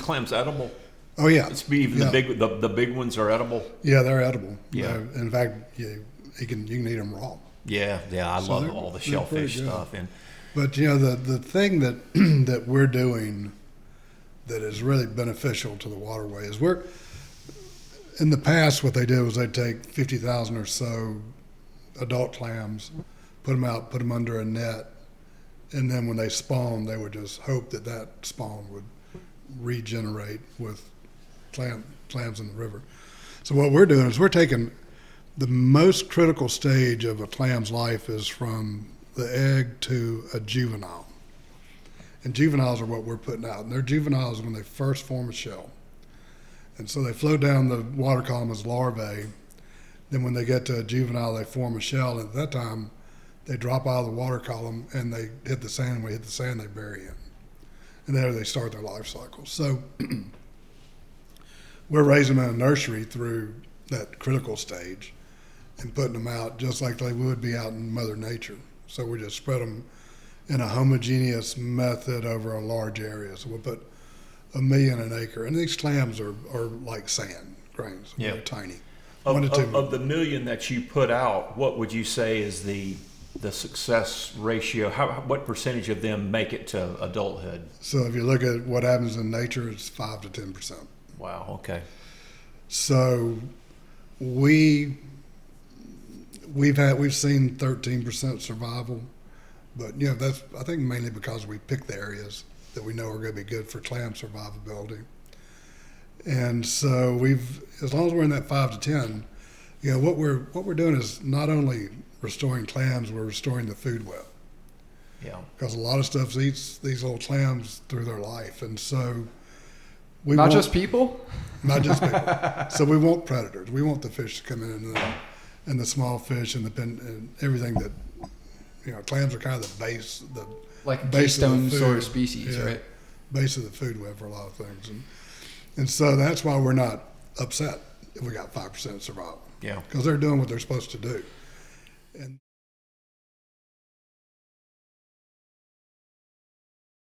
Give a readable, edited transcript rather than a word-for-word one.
clams edible? Oh yeah, It's even yeah. the big ones are edible. Yeah, they're edible. Yeah. In fact, you can eat them raw. Yeah, I So love all the they're pretty shellfish good. stuff. And But the thing that that we're doing that is really beneficial to the waterway is in the past what they did was they'd take 50,000 or so adult clams, put them out, put them under a net, and then when they spawn, they would just hope that spawn would regenerate with clams in the river. So what we're doing is we're taking the most critical stage of a clam's life is from the egg to a juvenile. And juveniles are what we're putting out. And they're juveniles when they first form a shell. And so they float down the water column as larvae. Then when they get to a juvenile, they form a shell. And at that time, they drop out of the water column and they hit the sand. And when they hit the sand, they bury in. And there they start their life cycle. So we're raising them in a nursery through that critical stage and putting them out just like they would be out in Mother Nature. So we just spread them in a homogeneous method over a large area. So we'll put 1 million an acre. And these clams are like sand grains. Yeah. They're tiny. of the million that you put out, what would you say is the success ratio? What percentage of them make it to adulthood? So if you look at what happens in nature, it's 5 to 10%. Wow. Okay. So we've seen 13% survival, but that's I think mainly because we pick the areas that we know are going to be good for clam survivability. And so as long as we're in that 5 to 10, what we're doing is not only restoring clams, we're restoring the food web. Yeah. Because a lot of stuff eats these little clams through their life, and so not just people. So we want predators. We want the fish to come in and the small fish and everything that clams are kind of the base, Like base keystone of the food, sort of species, yeah, right? base of the food web for a lot of things, and so that's why we're not upset if we got 5% survival. Yeah. Because they're doing what they're supposed to do. And